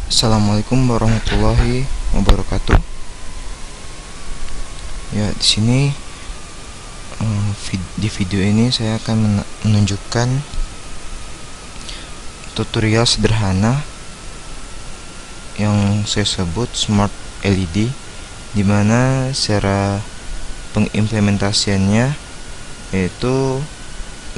Assalamualaikum warahmatullahi wabarakatuh. Ya, di sini di video ini saya akan menunjukkan tutorial sederhana yang saya sebut Smart LED, di mana secara pengimplementasiannya yaitu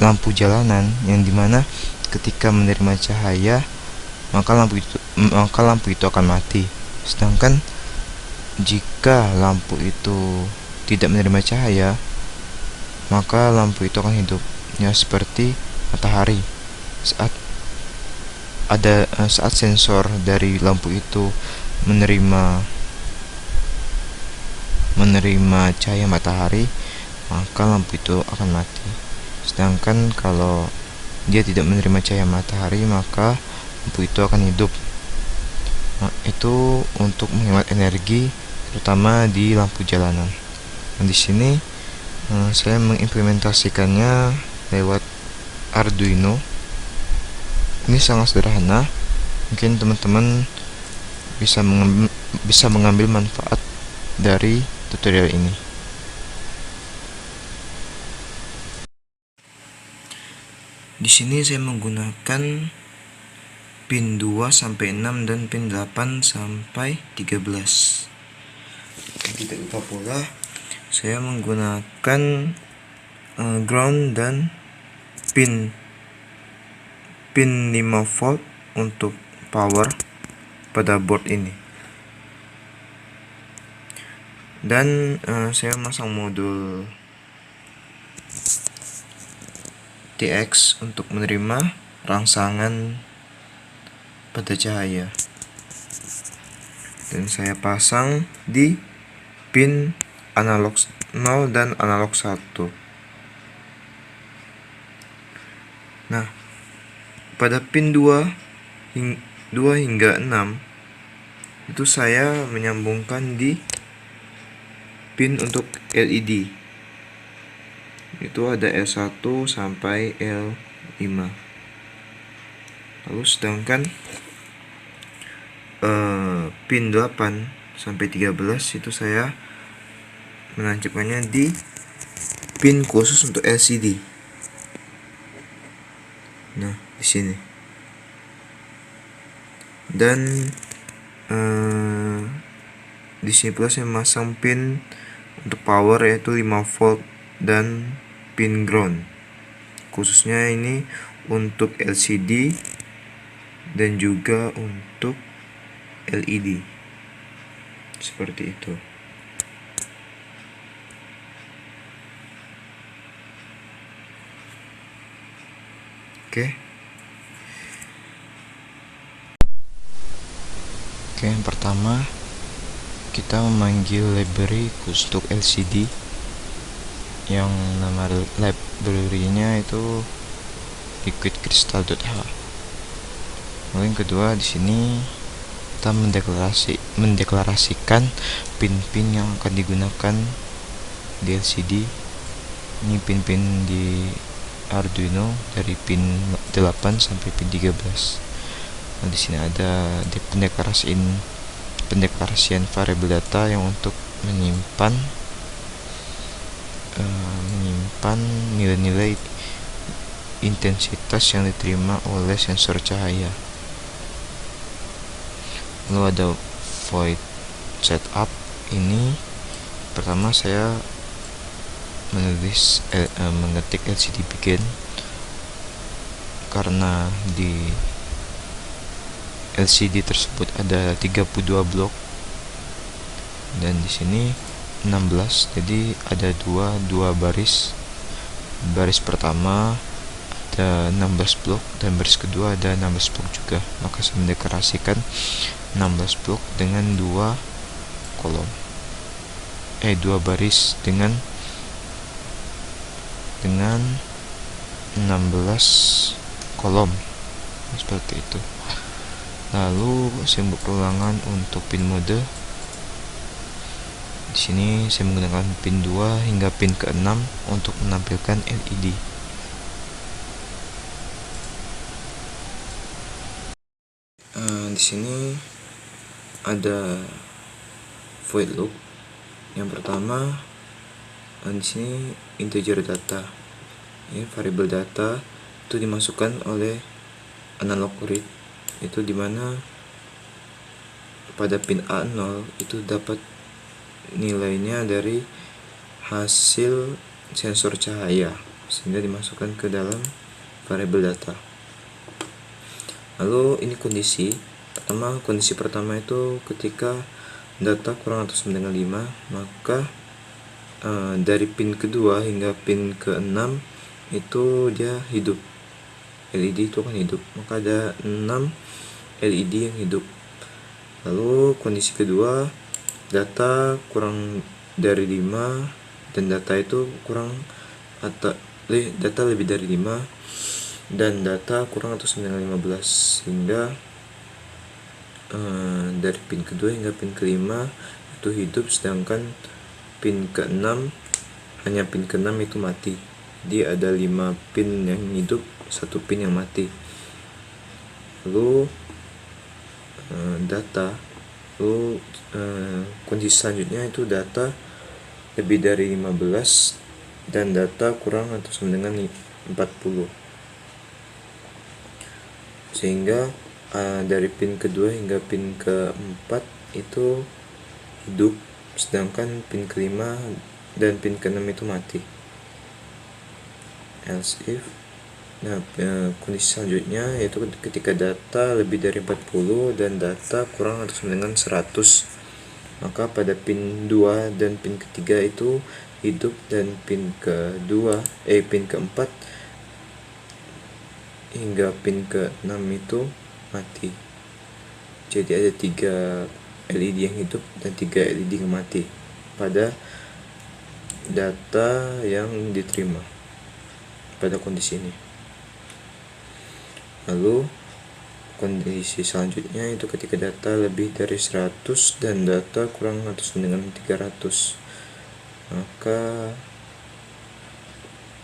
lampu jalanan, yang dimana ketika menerima cahaya maka lampu itu akan mati. Sedangkan jika lampu itu tidak menerima cahaya, maka lampu itu akan hidup. Ya, seperti matahari. Saat sensor dari lampu itu menerima cahaya matahari, maka lampu itu akan mati. Sedangkan kalau dia tidak menerima cahaya matahari, maka lampu itu akan hidup. Nah, itu untuk menghemat energi, terutama di lampu jalanan. Nah, di sini saya mengimplementasikannya lewat Arduino. Ini sangat sederhana. Mungkin teman-teman bisa mengambil manfaat dari tutorial ini. Di sini saya menggunakan pin 2 sampai 6 dan pin 8 sampai 13. Tidak lupa pula saya menggunakan ground dan pin 5 volt untuk power pada board ini. Dan saya masang modul TX untuk menerima rangsangan pada cahaya, dan saya pasang di pin analog 0 dan analog 1. Nah, pada pin 2 hingga 6 itu saya menyambungkan di pin untuk LED. Itu ada L1 sampai L5. Lalu sedangkan pin 8 sampai 13 itu saya menancapkannya di pin khusus untuk LCD. Nah, di sini. Dan di sini pula saya masang pin untuk power, yaitu 5 volt, dan pin ground. Khususnya ini untuk LCD dan juga untuk LED. Seperti itu. Oke, yang pertama kita memanggil library khusus untuk LCD, yang nama library-nya itu liquidcrystal.h. Lalu yang kedua, di sini kita mendeklarasikan pin-pin yang akan digunakan di LCD. Ini pin-pin di Arduino dari pin 8 sampai pin 13. Nah, di sini ada pendeklarasian variabel data yang untuk menyimpan nilai-nilai intensitas yang diterima oleh sensor cahaya. Lalu ada void setup. Ini pertama saya mengetik LCD begin, karena di LCD tersebut ada 32 blok dan di sini 16, jadi ada dua baris. Baris pertama ada 16 blok dan baris kedua ada 16 blok juga. Maka saya mendeklarasikan 16 blok dengan dua baris dengan 16 kolom, seperti itu. Lalu simbol perulangan untuk pin mode. Di sini saya menggunakan pin 2 hingga pin ke-6 untuk menampilkan LED. Di sini ada void loop. Yang pertama, di sini integer data, ya, variabel data itu dimasukkan oleh analog read, itu dimana pada pin A0 itu dapat nilainya dari hasil sensor cahaya, sehingga dimasukkan ke dalam variabel data. Lalu ini kondisi pertama itu ketika data kurang atau sama dengan 5, maka dari pin kedua hingga pin ke-6 itu dia hidup, LED itu kan hidup, maka ada 6 LED yang hidup. Lalu kondisi kedua, data kurang dari 5 dan data itu kurang atau data lebih dari 5 dan data kurang atau sama dengan 15, sehingga dari pin kedua hingga pin kelima itu hidup, sedangkan pin ke-6 hanya pin ke-6 itu mati. Jadi ada 5 pin yang hidup, 1 pin yang mati. Lalu kondisi selanjutnya itu data lebih dari 15 dan data kurang atau sama dengan 40, sehingga dari pin kedua hingga pin keempat itu hidup, sedangkan pin kelima dan pin keenam itu mati. Else if. Nah, kondisi selanjutnya yaitu ketika data lebih dari 40 dan data kurang atau sama dengan 100, maka pada pin 2 dan pin ketiga itu hidup dan pin keempat hingga pin ke-6 itu mati. Jadi ada 3 LED yang hidup dan 3 LED yang mati pada data yang diterima pada kondisi ini. Lalu kondisi selanjutnya itu ketika data lebih dari 100 dan data kurang atau sama dengan 300, maka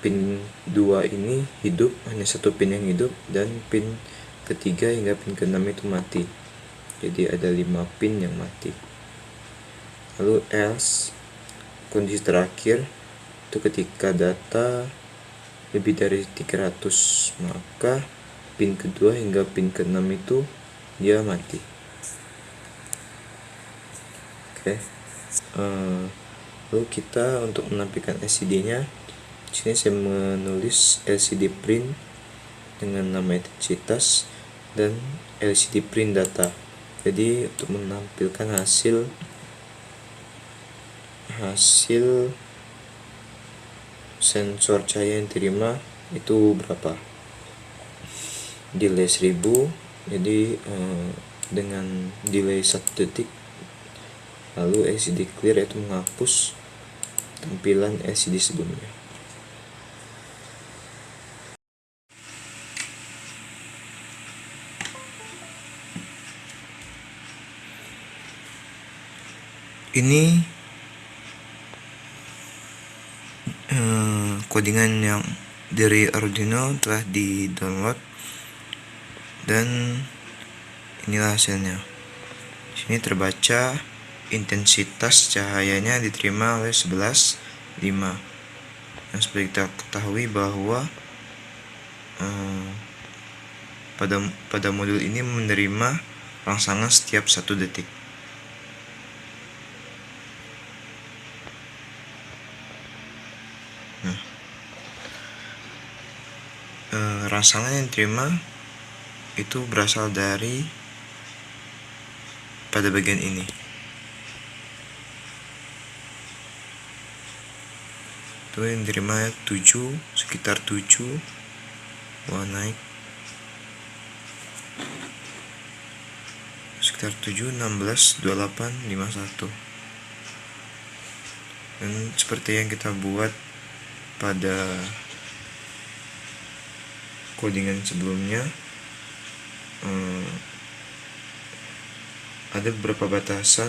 pin 2 ini hidup, hanya 1 pin yang hidup, dan pin ketiga hingga pin ke-6 itu mati. Jadi ada 5 pin yang mati. Lalu else, kondisi terakhir itu ketika data lebih dari 300, maka pin kedua hingga pin ke-6 itu dia mati. Oke. Lalu kita untuk menampilkan LCD-nya, di sini saya menulis LCD print dengan nama intensitas dan LCD print data. Jadi untuk menampilkan hasil sensor cahaya yang diterima itu berapa, delay 1000, jadi dengan delay 1 detik. Lalu LCD clear, yaitu menghapus tampilan LCD sebelumnya. Ini codingan yang dari Arduino telah di download dan inilah hasilnya. Di sini terbaca intensitas cahayanya diterima oleh 11,5. Yang seperti kita ketahui bahwa pada modul ini menerima rangsangan setiap 1 detik. Rangsangan yang diterima itu berasal dari pada bagian ini. Itu yang diterima 7, sekitar 7, naik sekitar 7, 16, 28, 51. Dan seperti yang kita buat pada codingan sebelumnya, ada beberapa batasan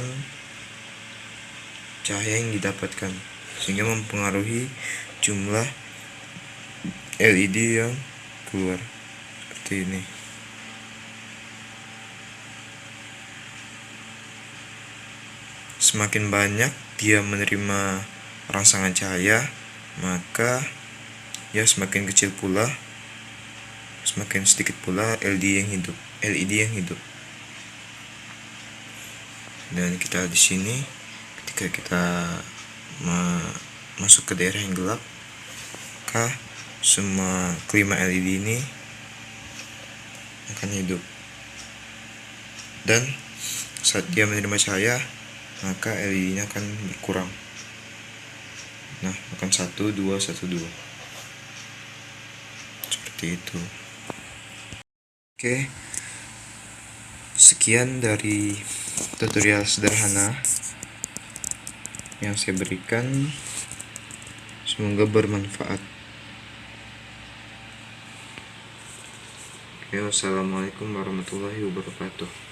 cahaya yang didapatkan, sehingga mempengaruhi jumlah LED yang keluar seperti ini. semakin banyak dia menerima rangsangan cahaya, maka ya semakin kecil pula, semakin sedikit pula LED yang hidup. Dan kita di sini ketika kita masuk ke daerah yang gelap, maka semua kelima LED ini akan hidup. Dan saat dia menerima cahaya, maka LED-nya akan berkurang. Nah, akan 1, 2, 1, 2. Seperti itu. Oke. Sekian dari tutorial sederhana yang saya berikan. Semoga bermanfaat. Oke, wassalamualaikum warahmatullahi wabarakatuh.